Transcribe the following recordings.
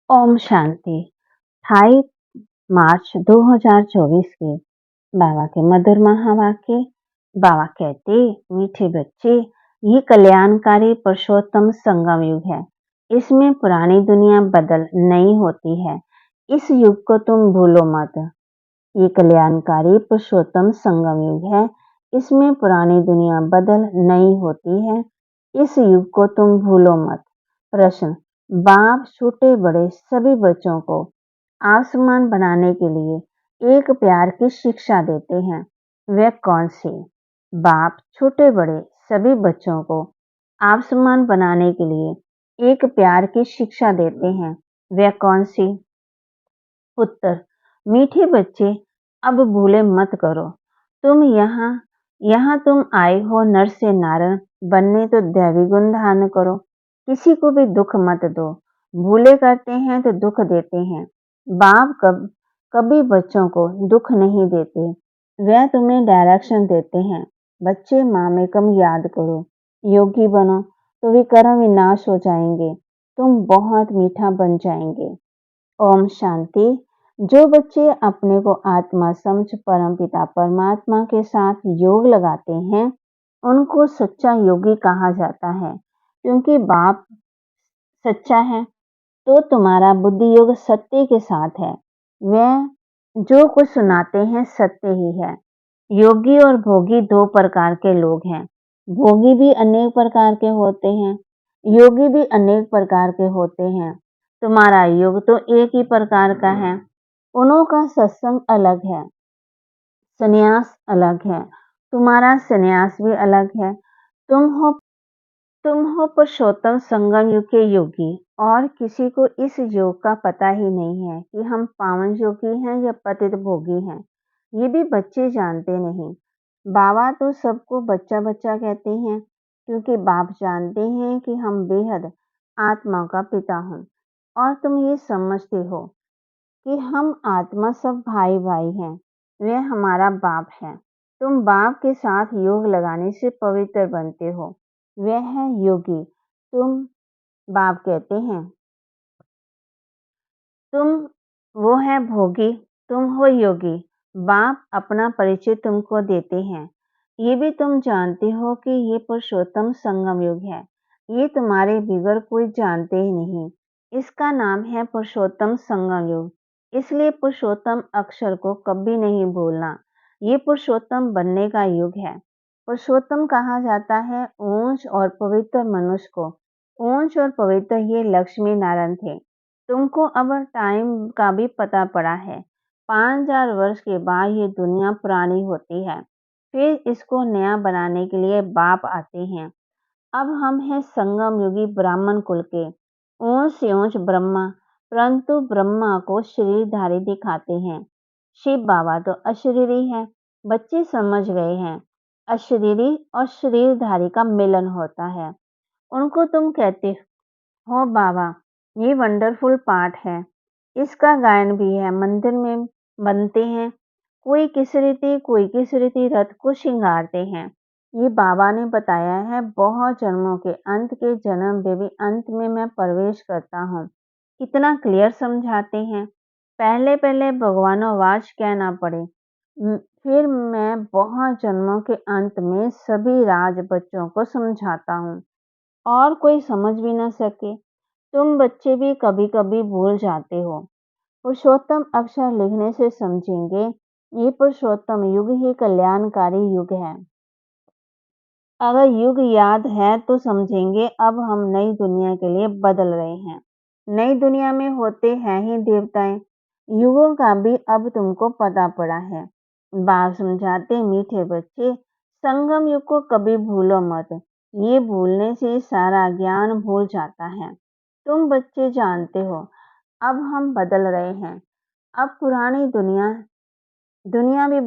ओम शांति। 28 मार्च 2024 के बाबा के मधुर महावाक्य। बाबा कहते, मीठे बच्चे, ये कल्याणकारी पुरुषोत्तम संगम युग है। इसमें पुरानी दुनिया बदल नहीं होती है। इस युग को तुम भूलो मत। ये कल्याणकारी पुरुषोत्तम संगम युग है। इसमें पुरानी दुनिया बदल नहीं होती है। इस युग को तुम भूलो मत। प्रश्न: बाप छोटे बड़े सभी बच्चों को आसमान बनाने के लिए एक प्यार की शिक्षा देते हैं, वह कौन सी? बाप छोटे बड़े सभी बच्चों को आसमान बनाने के लिए एक प्यार की शिक्षा देते हैं, वह कौन सी? उत्तर: मीठे बच्चे, अब भूले मत करो। तुम यहाँ तुम आए हो नर से नारायण बनने, तो दैवी गुण धारण करो। किसी को भी दुख मत दो। भूले करते हैं तो दुख देते हैं। बाप कभी बच्चों को दुख नहीं देते, वह तुम्हें डायरेक्शन देते हैं। बच्चे, माँ कम याद करो, योगी बनो तो विकर्म विनाश हो जाएंगे, तुम बहुत मीठा बन जाएंगे। ओम शांति। जो बच्चे अपने को आत्मा समझ परमपिता परमात्मा के साथ योग लगाते हैं, उनको सच्चा योगी कहा जाता है। क्योंकि बाप सच्चा है, तो तुम्हारा बुद्धि योग सत्य के साथ है। वह जो कुछ सुनाते हैं सत्य ही है। योगी और भोगी दो प्रकार के लोग हैं। भोगी भी अनेक प्रकार के होते हैं, योगी भी अनेक प्रकार के होते हैं। तुम्हारा योग तो एक ही प्रकार का है। उन्हों का सत्संग अलग है, संन्यास अलग है। तुम्हारा संन्यास भी अलग है। तुम हो पुरुषोत्तम संगम युग के योगी, और किसी को इस योग का पता ही नहीं है कि हम पावन योगी हैं या पतित भोगी हैं। ये भी बच्चे जानते नहीं। बाबा तो सबको बच्चा बच्चा कहते हैं, क्योंकि बाप जानते हैं कि हम बेहद आत्मा का पिता हूँ, और तुम ये समझते हो कि हम आत्मा सब भाई भाई हैं। वह हमारा बाप है। तुम बाप के साथ योग लगाने से पवित्र बनते हो। वह है योगी। तुम बाप कहते हैं, तुम वो है भोगी, तुम हो योगी। बाप अपना परिचय तुमको देते हैं। ये भी तुम जानते हो कि ये पुरुषोत्तम संगम युग है। ये तुम्हारे बिगर कोई जानते ही नहीं। इसका नाम है पुरुषोत्तम संगम युग। इसलिए पुरुषोत्तम अक्षर को कभी नहीं भूलना। ये पुरुषोत्तम बनने का युग है। पुरुषोत्तम कहा जाता है ऊंच और पवित्र मनुष्य को। ऊंच और पवित्र ये लक्ष्मी नारायण थे। तुमको अब टाइम का भी पता पड़ा है। 5000 वर्ष के बाद ये दुनिया पुरानी होती है, फिर इसको नया बनाने के लिए बाप आते हैं। अब हम हैं संगम युगी ब्राह्मण कुल के, ऊंच से ऊंच ब्रह्मा, परंतु ब्रह्मा को शरीरधारी दिखाते हैं। शिव बाबा तो अशरीरी है। बच्चे समझ गए हैं, अशरीरी और शरीरधारी का मिलन होता है। उनको तुम कहते हो बाबा, ये वंडरफुल पाठ है। इसका गायन भी है, मंदिर में बनते हैं। कोई किस रीति रथ को श्रृंगारते हैं। ये बाबा ने बताया है। बहुत जन्मों के अंत के जन्म में भी अंत में मैं प्रवेश करता हूँ। कितना क्लियर समझाते हैं। पहले पहले भगवानोवाच कहना पड़े, फिर मैं बहुत जन्मों के अंत में सभी राज बच्चों को समझाता हूँ, और कोई समझ भी ना सके। तुम बच्चे भी कभी कभी भूल जाते हो। पुरुषोत्तम अक्षर लिखने से समझेंगे, ये पुरुषोत्तम युग ही कल्याणकारी युग है। अगर युग याद है तो समझेंगे अब हम नई दुनिया के लिए बदल रहे हैं। नई दुनिया में होते हैं ही देवताएं। युगों का भी अब तुमको पता पड़ा है। बाप समझाते, मीठे बच्चे, संगम युग को कभी भूलो मत। ये भूलने से सारा ज्ञान भूल जाता है। तुम बच्चे जानते हो, अब हम बदल रहे हैं। अब पुरानी दुनिया भी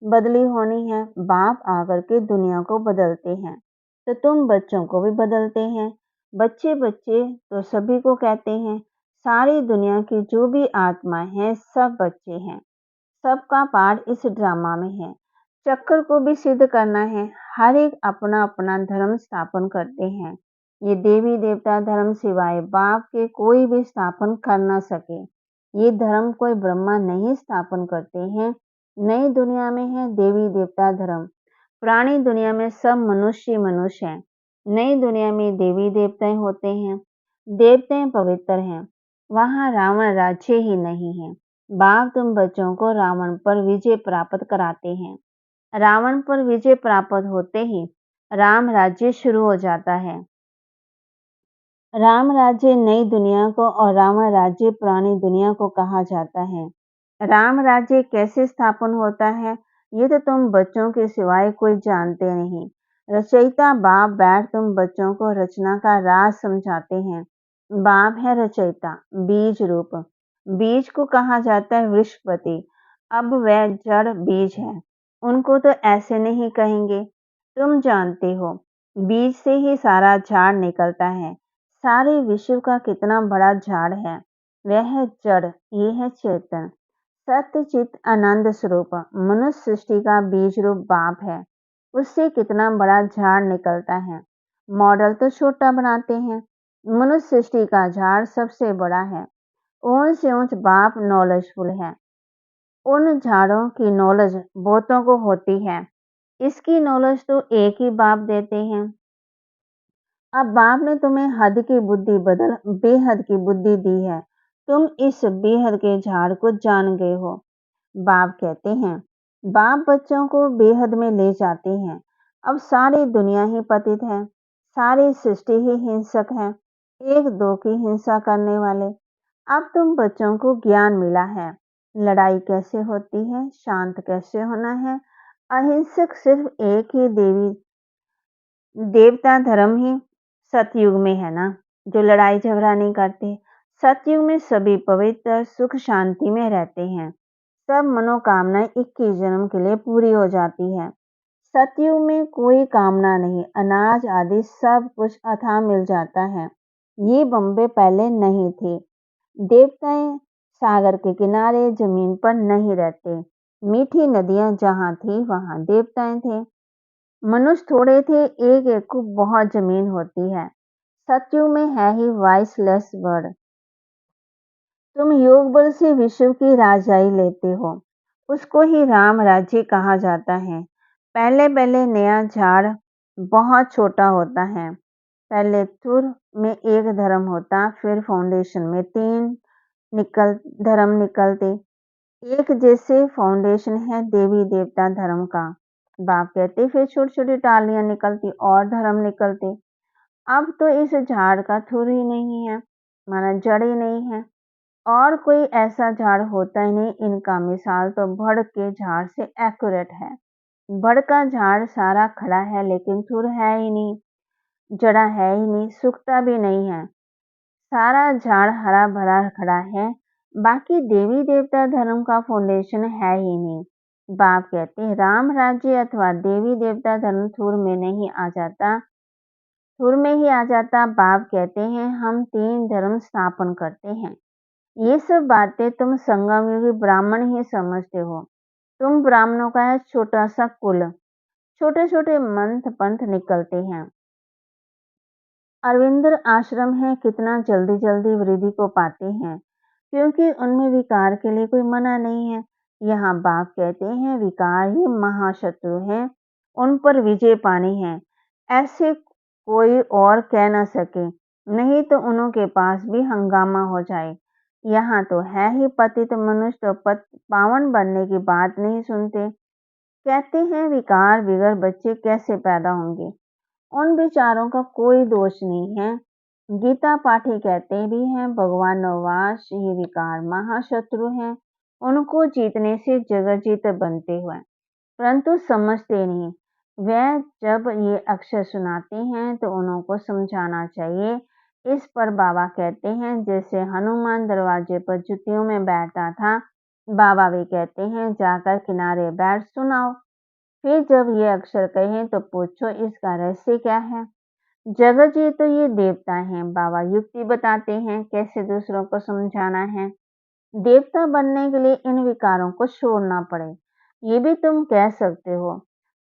बदली होनी है। बाप आकर के दुनिया को बदलते हैं, तो तुम बच्चों को भी बदलते हैं। बच्चे बच्चे तो सभी को कहते हैं। सारी दुनिया की जो भी आत्मा है सब बच्चे हैं। सबका पार्ट इस ड्रामा में है। चक्र को भी सिद्ध करना है। हर एक अपना अपना धर्म स्थापन करते हैं। ये देवी देवता धर्म सिवाय बाप के कोई भी स्थापन कर ना सके। ये धर्म कोई ब्रह्मा नहीं स्थापन करते हैं। नई दुनिया में है देवी देवता धर्म। पुरानी दुनिया में सब मनुष्य ही मनुष्य हैं। नई दुनिया में देवी देवताएं होते हैं। देवताएं पवित्र हैं। वहाँ रावण राज्य ही नहीं है। बाप तुम बच्चों को रावण पर विजय प्राप्त कराते हैं। रावण पर विजय प्राप्त होते ही राम राज्य शुरू हो जाता है। राम राज्य नई दुनिया को और रावण राज्य पुरानी दुनिया को कहा जाता है। राम राज्य कैसे स्थापन होता है, ये तो तुम बच्चों के सिवाय कोई जानते नहीं। रचयिता बाप बैठ तुम बच्चों को रचना का राज समझाते हैं। बाप है रचयिता, बीज रूप। बीज को कहा जाता है वृक्षपति। अब वह जड़ बीज है, उनको तो ऐसे नहीं कहेंगे। तुम जानते हो, बीज से ही सारा झाड़ निकलता है। सारे विश्व का कितना बड़ा झाड़ है। वह है जड़, ये है चेतन। सत्य चित आनंद स्वरूप मनुष्य सृष्टि का बीज रूप बाप है। उससे कितना बड़ा झाड़ निकलता है। मॉडल तो छोटा बनाते हैं। मनुष्य सृष्टि का झाड़ सबसे बड़ा है। ऊंच से ऊंच बाप नॉलेजफुल है। उन झाड़ों की नॉलेज बहुतों को होती है। इसकी नॉलेज तो एक ही बाप देते हैं। अब बाप ने तुम्हें हद की बुद्धि बदल बेहद की बुद्धि दी है। तुम इस बेहद के झाड़ को जान गए हो। बाप कहते हैं, बाप बच्चों को बेहद में ले जाते हैं। अब सारी दुनिया ही पतित है। सारी सृष्टि ही हिंसक है, एक दो की हिंसा करने वाले। अब तुम बच्चों को ज्ञान मिला है। लड़ाई कैसे होती है, शांत कैसे होना है। अहिंसक सिर्फ एक ही देवी देवता धर्म ही सतयुग में है ना, जो लड़ाई झगड़ा नहीं करते। सतयुग में सभी पवित्र सुख शांति में रहते हैं। सब मनोकामनाएं 21 जन्म के लिए पूरी हो जाती है। सतयुग में कोई कामना नहीं, अनाज आदि सब कुछ अथाह मिल जाता है। ये बम्बे पहले नहीं थे। देवताएं सागर के किनारे जमीन पर नहीं रहते। मीठी नदियां जहाँ थी वहाँ देवताएं थे। मनुष्य थोड़े थे, एक एक को बहुत जमीन होती है। सतयुग में है ही वाइसलेस वर्ड। तुम योग बल से विश्व की राजाई लेते हो। उसको ही राम राज्य कहा जाता है। पहले पहले नया झाड़ बहुत छोटा होता है। पहले थुर में एक धर्म होता, फिर फाउंडेशन में 3 धर्म निकलते। एक जैसे फाउंडेशन है देवी देवता धर्म का। बाप कहते फिर छोटी छोटी टालियां निकलती और धर्म निकलते। अब तो इस झाड़ का थुर ही नहीं है, माना जड़ ही नहीं है। और कोई ऐसा झाड़ होता ही नहीं। इनका मिसाल तो बड़ के झाड़ से एक्यूरेट है। बड़ का झाड़ सारा खड़ा है लेकिन थुर है ही नहीं, जड़ा है ही नहीं, सूखता भी नहीं है। सारा झाड़ हरा भरा खड़ा है। बाकी देवी देवता धर्म का फाउंडेशन है ही नहीं। बाप कहते हैं राम राज्य अथवा देवी देवता धर्म थुर में नहीं आ जाता, थुर में ही आ जाता। बाप कहते हैं हम 3 धर्म स्थापन करते हैं। ये सब बातें तुम संगम युगी ब्राह्मण ही समझते हो। तुम ब्राह्मणों का है छोटा सा कुल। छोटे छोटे मंथ पंथ निकलते हैं। अरविंदर आश्रम है, कितना जल्दी जल्दी वृद्धि को पाते हैं, क्योंकि उनमें विकार के लिए कोई मना नहीं है। यहाँ बाप कहते हैं विकार ही महाशत्रु हैं, उन पर विजय पानी है। ऐसे कोई और कह ना सके, नहीं तो उनके पास भी हंगामा हो जाए। यहाँ तो है ही पतित मनुष्य, तो पावन बनने की बात नहीं सुनते। कहते हैं विकार बिगड़ बच्चे कैसे पैदा होंगे। उन विचारों का कोई दोष नहीं है। गीता पाठी कहते भी हैं भगवान नवाज ये विकार महाशत्रु हैं, उनको जीतने से जगत जीत बनते हुए, परंतु समझते नहीं। वह जब ये अक्षर सुनाते हैं तो उनको समझाना चाहिए। इस पर बाबा कहते हैं जैसे हनुमान दरवाजे पर जुतियों में बैठा था, बाबा भी कहते हैं जाकर किनारे बैठ सुनाओ। फिर जब ये अक्षर कहें तो पूछो इसका रहस्य क्या है। जगत जी तो ये देवता हैं। बाबा युक्ति बताते हैं कैसे दूसरों को समझाना है। देवता बनने के लिए इन विकारों को छोड़ना पड़े, ये भी तुम कह सकते हो।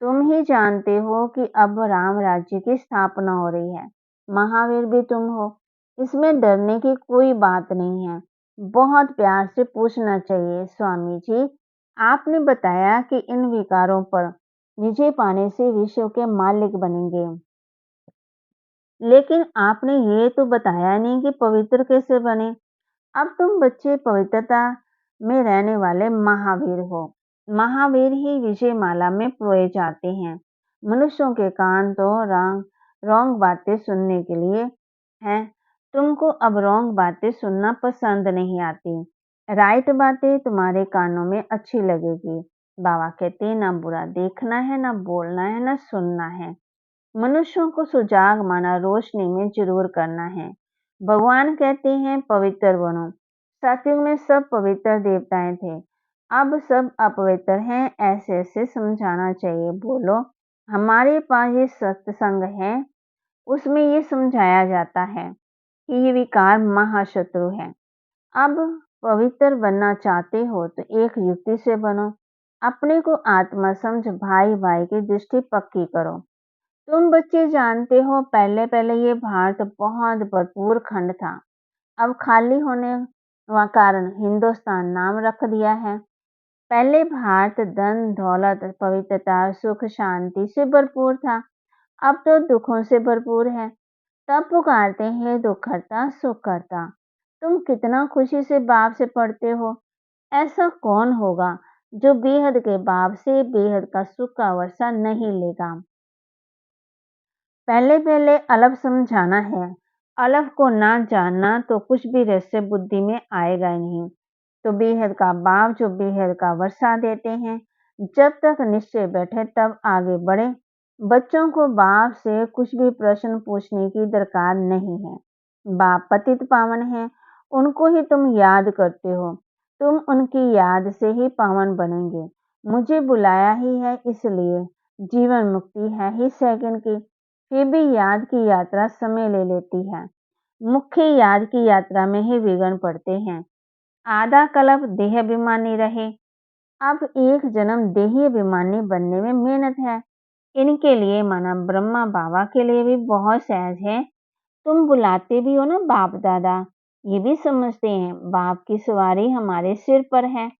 तुम ही जानते हो कि अब राम राज्य की स्थापना हो रही है। महावीर भी तुम हो। इसमें डरने की कोई बात नहीं है। बहुत प्यार से पूछना चाहिए, स्वामी जी। आपने बताया कि इन विकारों पर विजय पाने से विश्व के मालिक बनेंगे, लेकिन आपने ये तो बताया नहीं कि पवित्र कैसे बने। अब तुम बच्चे पवित्रता में रहने वाले महावीर हो। महावीर ही विजय माला में पिरोए जाते हैं। मनुष्यों के कान तो रॉन्ग बातें सुनने के लिए हैं। तुमको अब रॉन्ग बातें सुनना पसंद नहीं आती। राइट बातें तुम्हारे कानों में अच्छी लगेगी। बाबा कहते हैं, ना बुरा देखना है, ना बोलना है, ना सुनना है। मनुष्यों को सुजाग माना रोशनी में जरूर करना है। भगवान कहते हैं, पवित्र बनो। सतयुग में सब पवित्र देवताएं थे, अब सब अपवित्र हैं, ऐसे ऐसे समझाना चाहिए। बोलो, हमारे पास ये सत्संग है, उसमें ये समझाया जाता है कि ये विकार महाशत्रु है। अब पवित्र बनना चाहते हो तो एक युक्ति से बनो। अपने को आत्मा समझ भाई भाई की दृष्टि पक्की करो। तुम बच्चे जानते हो, पहले पहले ये भारत बहुत भरपूर खंड था। अब खाली होने व कारण हिंदुस्तान नाम रख दिया है। पहले भारत धन दौलत पवित्रता सुख शांति से भरपूर था। अब तो दुखों से भरपूर है। तब पुकारते हैं दुख करता सुख करता। तुम कितना खुशी से बाप से पढ़ते हो। ऐसा कौन होगा जो बेहद के बाप से बेहद का सुख का वर्षा नहीं लेगा। पहले पहले अलग समझाना है। अलग को ना जानना तो कुछ भी रहस्य बुद्धि में आएगा ही नहीं। तो बेहद का बाप जो बेहद का वर्षा देते हैं, जब तक निश्चय बैठे तब आगे बढ़े। बच्चों को बाप से कुछ भी प्रश्न पूछने की दरकार नहीं है। बाप पतित पावन है, उनको ही तुम याद करते हो। तुम उनकी याद से ही पावन बनेंगे। मुझे बुलाया ही है, इसलिए जीवन मुक्ति है ही सेकंड की। फिर भी याद की यात्रा समय ले लेती है। मुख्य याद की यात्रा में ही विघ्न पड़ते हैं। आधा कल्प देह अभिमानी रहे। अब एक जन्म देही अभिमानी बनने में मेहनत है। इनके लिए माना ब्रह्मा बाबा के लिए भी बहुत सहज है। तुम बुलाते भी हो ना बाप दादा, ये भी समझते हैं बाप की सवारी हमारे सिर पर है।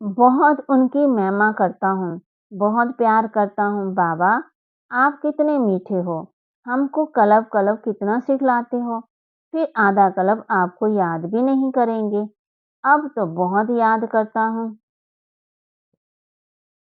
बहुत उनकी महिमा करता हूँ, बहुत प्यार करता हूँ। बाबा, आप कितने मीठे हो। हमको कलब कलब कितना सिखलाते हो। फिर आधा कलब आपको याद भी नहीं करेंगे। अब तो बहुत याद करता हूँ।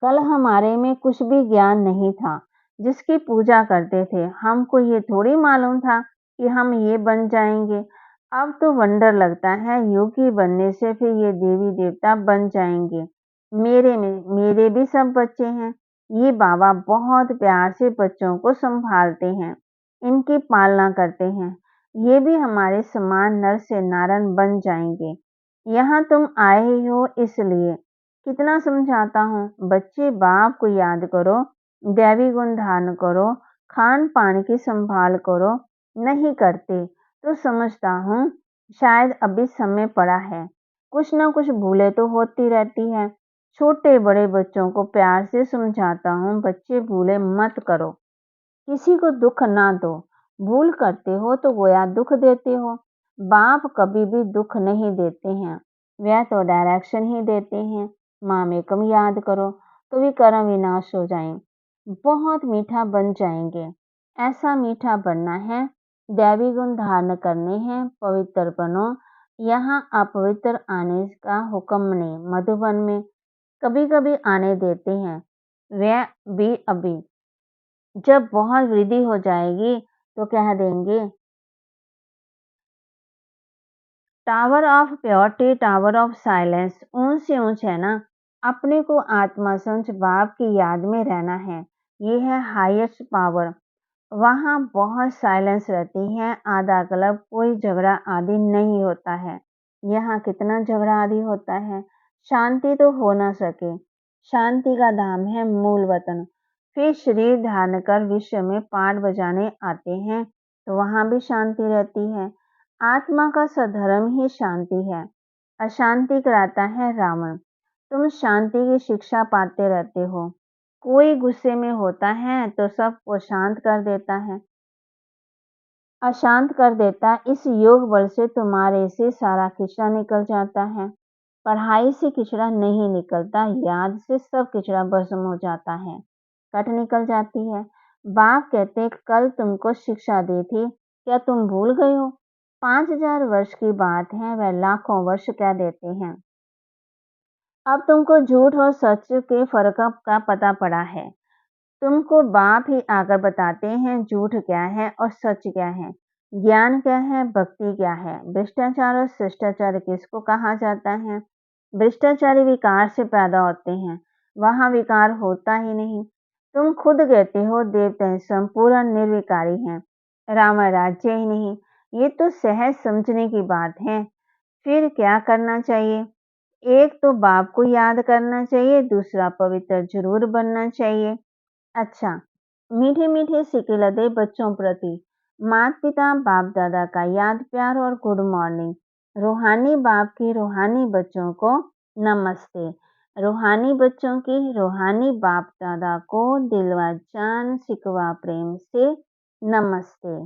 कल हमारे में कुछ भी ज्ञान नहीं था, जिसकी पूजा करते थे। हमको ये थोड़ी मालूम था कि हम ये बन जाएंगे। अब तो वंडर लगता है, योगी बनने से फिर ये देवी देवता बन जाएंगे। मेरे भी सब बच्चे हैं। ये बाबा बहुत प्यार से बच्चों को संभालते हैं, इनकी पालना करते हैं। ये भी हमारे समान नर से नारायण बन जाएंगे। यहाँ तुम आए ही हो, इसलिए कितना समझाता हूँ। बच्चे बाप को याद करो, दैवी गुण धारण करो, खान पान की संभाल करो। नहीं करते तो समझता हूँ शायद अभी समय पड़ा है। कुछ ना कुछ भूले तो होती रहती है। छोटे बड़े बच्चों को प्यार से समझाता हूँ, बच्चे भूले मत करो, किसी को दुख ना दो। भूल करते हो तो गोया दुख देते हो। बाप कभी भी दुख नहीं देते हैं, वह तो डायरेक्शन ही देते हैं। माँ में कम याद करो तो भी कर्म विनाश हो जाए, बहुत मीठा बन जाएंगे। ऐसा मीठा बनना है, दैवी गुण धारण करने हैं, पवित्र बनो। यहाँ अपवित्र आने का हुक्म नहीं। मधुबन में कभी कभी आने देते हैं, वह भी अभी। जब बहुत वृद्धि हो जाएगी तो कह देंगे, tower of purity, tower of silence. ऊंच से ऊंच है ना। अपने को आत्मा समझ बाप की याद में रहना है। ये है हाईएस्ट पावर। वहाँ बहुत साइलेंस रहती है। आधा कल्प कोई झगड़ा आदि नहीं होता है। यहाँ कितना झगड़ा आदि होता है। शांति तो हो ना सके। शांति का धाम है मूल वतन। फिर शरीर धारण कर विश्व में पाठ बजाने आते हैं, तो वहाँ भी शांति रहती है। आत्मा का सधर्म ही शांति है। अशांति कराता है रावण। तुम शांति की शिक्षा पाते रहते हो। कोई गुस्से में होता है तो सबको शांत कर देता है। अशांत कर देता। इस योग बल से तुम्हारे से सारा खिचड़ा निकल जाता है। पढ़ाई से खिचड़ा नहीं निकलता, याद से सब खिचड़ा भस्म हो जाता है, कट निकल जाती है। बाप कहते कल तुमको शिक्षा दी थी, क्या तुम भूल गए हो? 5000 वर्ष की बात है, वह लाखों वर्ष क्या देते हैं। अब तुमको झूठ और सच के फर्क का पता पड़ा है। तुमको बाप ही आकर बताते हैं झूठ क्या है और सच क्या है, ज्ञान क्या है, भक्ति क्या है, भ्रष्टाचार और शिष्टाचार किसको कहा जाता है। भ्रष्टाचारी विकार से पैदा होते हैं, वहां विकार होता ही नहीं। तुम खुद कहते हो देवता संपूर्ण निर्विकारी हैं, राम राज्य ही नहीं। ये तो सहज समझने की बात है। फिर क्या करना चाहिए? एक तो बाप को याद करना चाहिए, दूसरा पवित्र जरूर बनना चाहिए। अच्छा, मीठे मीठे सिक्के लदे बच्चों प्रति माता पिता बाप दादा का याद प्यार और गुड मॉर्निंग। रूहानी बाप की रूहानी बच्चों को नमस्ते। रूहानी बच्चों की रूहानी बाप दादा को दिलवा जान सिकवा प्रेम से नमस्ते।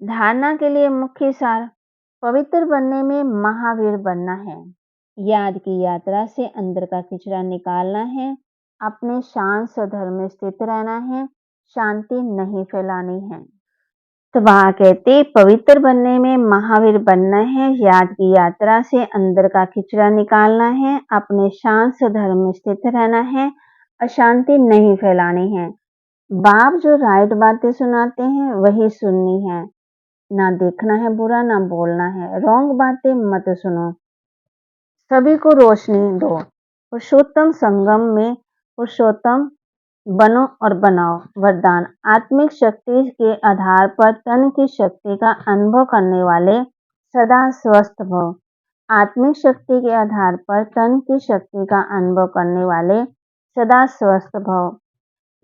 धारणा के लिए मुख्य सार, पवित्र बनने में महावीर बनना है, याद की यात्रा से अंदर का खिचड़ा निकालना है, अपने शांत स्वधर्म में स्थित रहना है, शांति नहीं फैलानी है। तो वहां कहते पवित्र बनने में महावीर बनना है, याद की यात्रा से अंदर का खिचड़ा निकालना है, अपने शांत स्वधर्म में स्थित रहना है, अशांति नहीं फैलानी है। बाप जो राइट बातें सुनाते हैं वही सुननी है, ना देखना है बुरा ना बोलना है, रॉन्ग बातें मत सुनो। सभी को रोशनी दो, पुरुषोत्तम संगम में पुरुषोत्तम बनो और बनाओ। वरदान, आत्मिक शक्ति के आधार पर तन की शक्ति का अनुभव करने वाले सदा स्वस्थ भव। आत्मिक शक्ति के आधार पर तन की शक्ति का अनुभव करने वाले सदा स्वस्थ भव।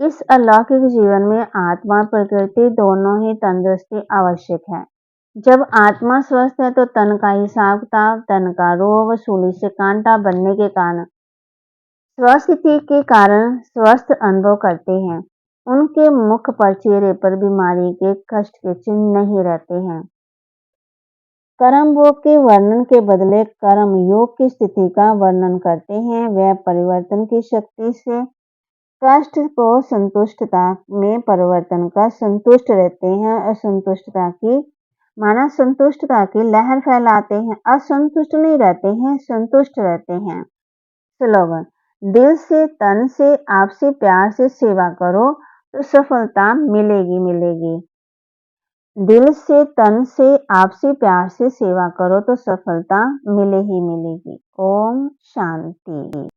इस अलौकिक जीवन में आत्मा प्रकृति दोनों ही तंदुरुस्ती आवश्यक है। जब आत्मा स्वस्थ है तो तन का हिसाब किताब, तन का रोग सूली से कांटा बनने के कारण स्वस्थिति के कारण स्वस्थ अनुभव करते हैं। उनके मुख पर चेहरे पर बीमारी के कष्ट के चिन्ह नहीं रहते हैं। कर्म भोग के वर्णन के बदले कर्म योग की स्थिति का वर्णन करते हैं। वह परिवर्तन की शक्ति से कष्ट को संतुष्टता में परिवर्तन कर संतुष्ट रहते हैं। असंतुष्टता की माना संतुष्टता की लहर फैलाते हैं। असंतुष्ट नहीं रहते हैं, संतुष्ट रहते हैं। स्लोगन, दिल से तन से आपसी प्यार से सेवा करो तो सफलता मिलेगी मिलेगी। दिल से तन से आपसी प्यार से सेवा करो तो सफलता मिले ही मिलेगी। ओम शांति।